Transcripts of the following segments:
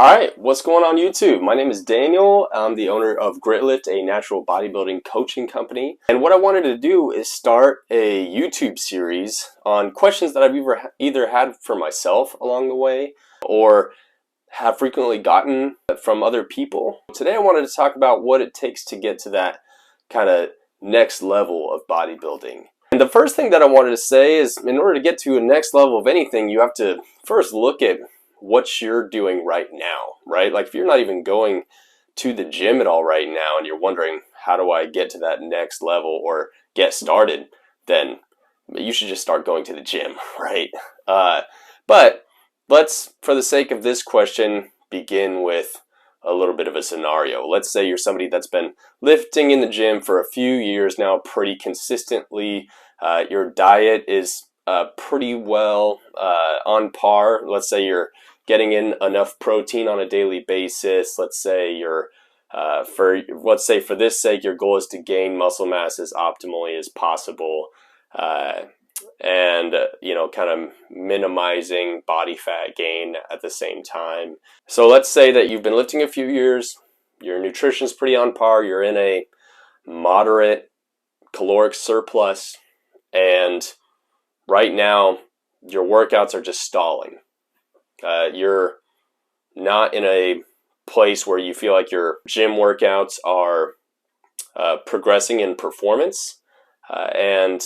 Alright, what's going on YouTube? My name is Daniel. I'm the owner of GritLift, a natural bodybuilding coaching company. And what I wanted to do is start a YouTube series on questions that I've either had for myself along the way or have frequently gotten from other people. Today I wanted to talk about what it takes to get to that kind of next level of bodybuilding. And the first thing that I wanted to say is, in order to get to a next level of anything, you have to first look at what you're doing right now, right? Like if you're not even going to the gym at all right now and you're wondering, how do I get to that next level or get started, then you should just start going to the gym, right? But let's, for the sake of this question, begin with a little bit of a scenario. Let's say you're somebody that's been lifting in the gym for a few years now pretty consistently. Your diet is pretty well on par. Let's say you're getting in enough protein on a daily basis. Let's say you're let's say for this sake your goal is to gain muscle mass as optimally as possible, and kind of minimizing body fat gain at the same time. So let's say that you've been lifting a few years, your nutrition's pretty on par, you're in a moderate caloric surplus, and right now your workouts are just stalling. You're not in a place where you feel like your gym workouts are progressing in performance, and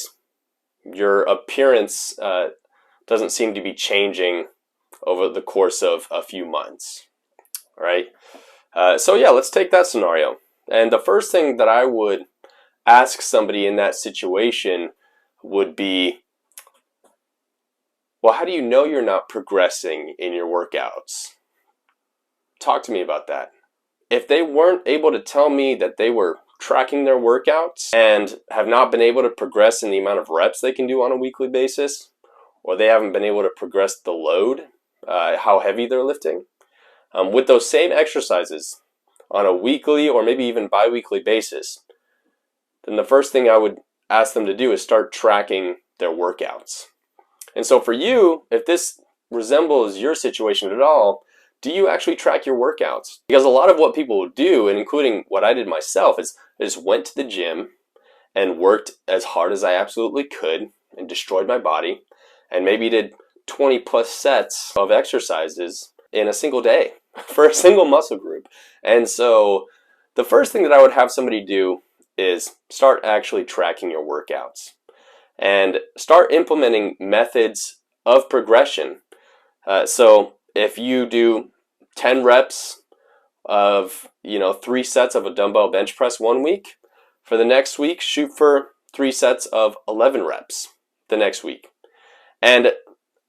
your appearance doesn't seem to be changing over the course of a few months, right? So yeah, let's take that scenario. And the first thing that I would ask somebody in that situation would be, well, how do you know you're not progressing in your workouts? Talk to me about that. If they weren't able to tell me that they were tracking their workouts and have not been able to progress in the amount of reps they can do on a weekly basis, or they haven't been able to progress the load, how heavy they're lifting, with those same exercises on a weekly or maybe even bi-weekly basis, then the first thing I would ask them to do is start tracking their workouts. And so for you, if this resembles your situation at all, do you actually track your workouts? Because a lot of what people do, and including what I did myself, is I just went to the gym and worked as hard as I absolutely could and destroyed my body, and maybe did 20 plus sets of exercises in a single day for a single muscle group. And so the first thing that I would have somebody do is start actually tracking your workouts and start implementing methods of progression. So if you do 10 reps of 3 sets of a dumbbell bench press one week, for the next week shoot for 3 sets of 11 reps the next week, and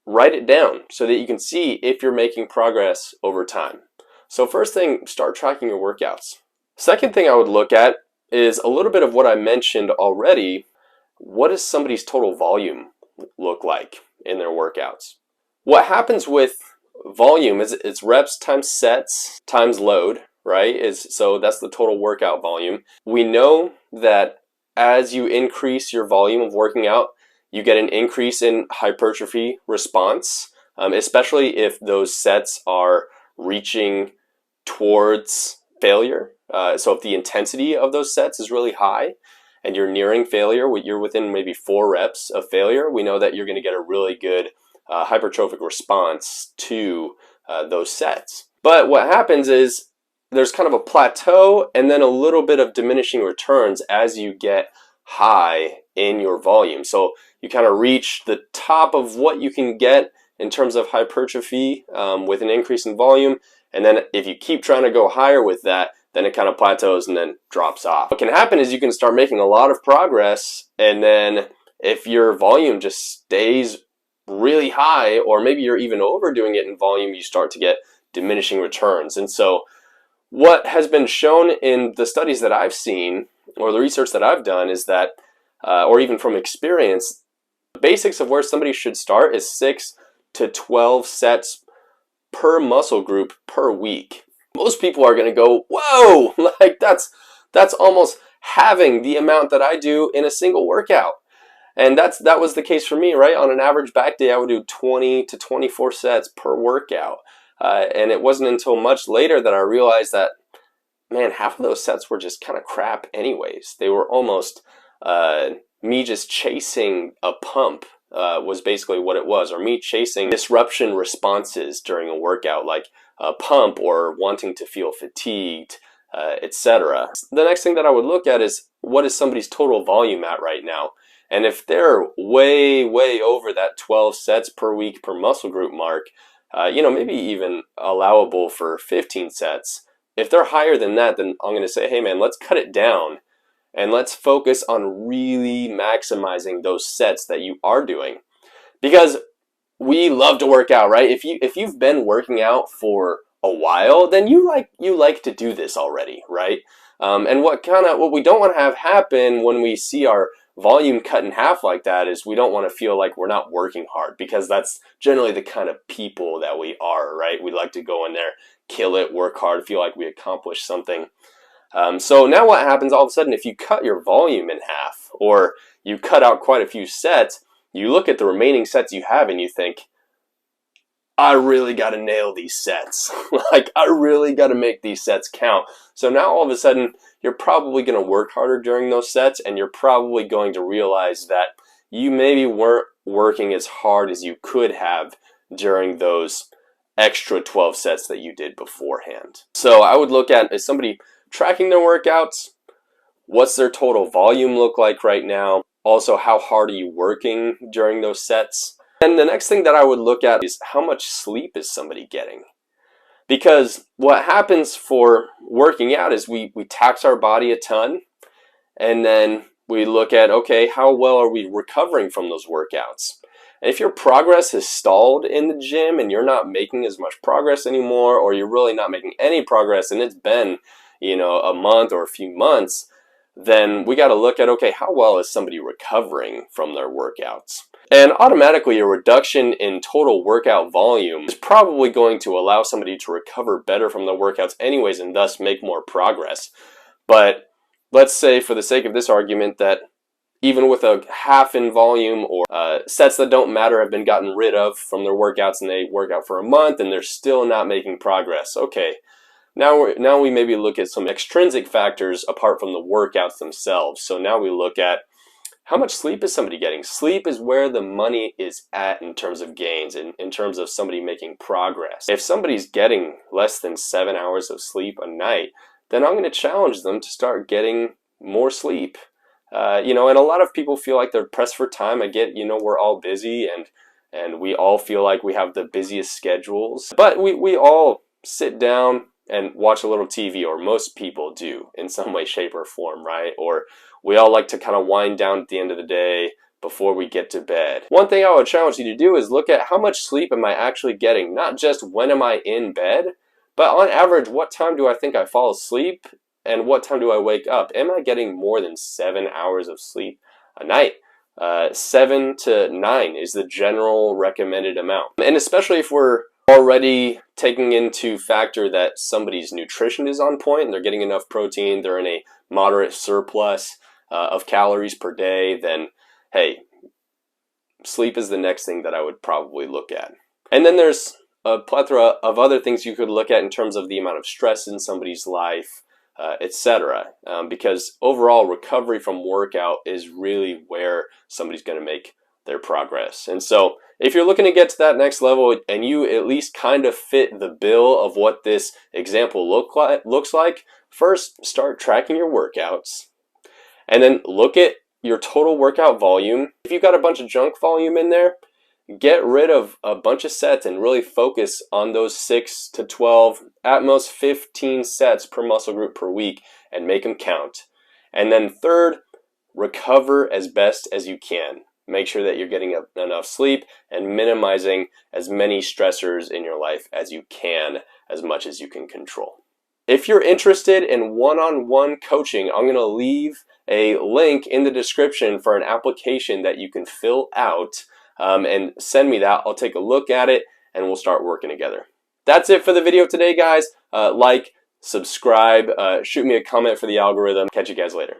write it down so that you can see if you're making progress over time. So first thing, start tracking your workouts. Second thing I would look at is a little bit of what I mentioned already. What does somebody's total volume look like in their workouts? What happens with volume is it's reps times sets times load, right? So that's the total workout volume. We know that as you increase your volume of working out, you get an increase in hypertrophy response, especially if those sets are reaching towards failure. So if the intensity of those sets is really high and you're nearing failure, you're within maybe 4 reps of failure, we know that you're going to get a really good hypertrophic response to those sets. But what happens is there's kind of a plateau and then a little bit of diminishing returns as you get high in your volume. So you kind of reach the top of what you can get in terms of hypertrophy with an increase in volume, and then if you keep trying to go higher with that, then it kind of plateaus and then drops off. What can happen is you can start making a lot of progress, and then if your volume just stays really high, or maybe you're even overdoing it in volume, you start to get diminishing returns. And so what has been shown in the studies that I've seen, or the research that I've done, is that, or even from experience, the basics of where somebody should start is 6 to 12 sets per muscle group per week. Most people are going to go, whoa, like that's almost halving the amount that I do in a single workout. And that was the case for me, right? On an average back day, I would do 20 to 24 sets per workout. And it wasn't until much later that I realized that, man, half of those sets were just kind of crap anyways. They were almost me just chasing a pump was basically what it was, or me chasing disruption responses during a workout, like a pump or wanting to feel fatigued, etc. The next thing that I would look at is, what is somebody's total volume at right now? And if they're way over that 12 sets per week per muscle group mark, maybe even allowable for 15 sets. If they're higher than that, then I'm going to say, hey man, let's cut it down and let's focus on really maximizing those sets that you are doing. Because we love to work out, right? If you've been working out for a while, then you like to do this already, right? And what we don't want to have happen when we see our volume cut in half like that is we don't want to feel like we're not working hard, because that's generally the kind of people that we are, right? We like to go in there, kill it, work hard, feel like we accomplished something. So now what happens all of a sudden if you cut your volume in half, or you cut out quite a few sets, you look at the remaining sets you have and you think, I really got to nail these sets. Like, I really got to make these sets count. So now all of a sudden, you're probably going to work harder during those sets, and you're probably going to realize that you maybe weren't working as hard as you could have during those extra 12 sets that you did beforehand. So I would look at, is somebody tracking their workouts? What's their total volume look like right now? Also, how hard are you working during those sets? And the next thing that I would look at is, how much sleep is somebody getting? Because what happens for working out is we tax our body a ton, and then we look at, okay, how well are we recovering from those workouts? And if your progress has stalled in the gym and you're not making as much progress anymore, or you're really not making any progress and it's been, a month or a few months, then we got to look at, okay, how well is somebody recovering from their workouts? And automatically, a reduction in total workout volume is probably going to allow somebody to recover better from their workouts anyways, and thus make more progress. But let's say, for the sake of this argument, that even with a half in volume, or sets that don't matter have been gotten rid of from their workouts, and they work out for a month and they're still not making progress. Okay, now we maybe look at some extrinsic factors apart from the workouts themselves. So now we look at, how much sleep is somebody getting? Sleep is where the money is at in terms of gains, in terms of somebody making progress. If somebody's getting less than 7 hours of sleep a night, then I'm going to challenge them to start getting more sleep. And a lot of people feel like they're pressed for time. I get, we're all busy, and we all feel like we have the busiest schedules. But we all sit down and watch a little TV, or most people do in some way, shape, or form, right? Or we all like to kind of wind down at the end of the day before we get to bed. One thing I would challenge you to do is look at, how much sleep am I actually getting? Not just when am I in bed, but on average, what time do I think I fall asleep, and what time do I wake up? Am I getting more than 7 hours of sleep a night? 7 to 9 is the general recommended amount. And especially if we're already taking into factor that somebody's nutrition is on point and they're getting enough protein, they're in a moderate surplus of calories per day, then hey, sleep is the next thing that I would probably look at. And then there's a plethora of other things you could look at in terms of the amount of stress in somebody's life, etc. Because overall recovery from workout is really where somebody's going to make their progress. And so if you're looking to get to that next level, and you at least kind of fit the bill of what this example looks like, first start tracking your workouts, and then look at your total workout volume. If you've got a bunch of junk volume in there, get rid of a bunch of sets and really focus on those 6 to 12, at most 15 sets per muscle group per week, and make them count. And then third, recover as best as you can. Make sure that you're getting enough sleep and minimizing as many stressors in your life as you can, as much as you can control. If you're interested in one-on-one coaching, I'm going to leave a link in the description for an application that you can fill out and send me that. I'll take a look at it and we'll start working together. That's it for the video today, guys. Like, subscribe, shoot me a comment for the algorithm. Catch you guys later.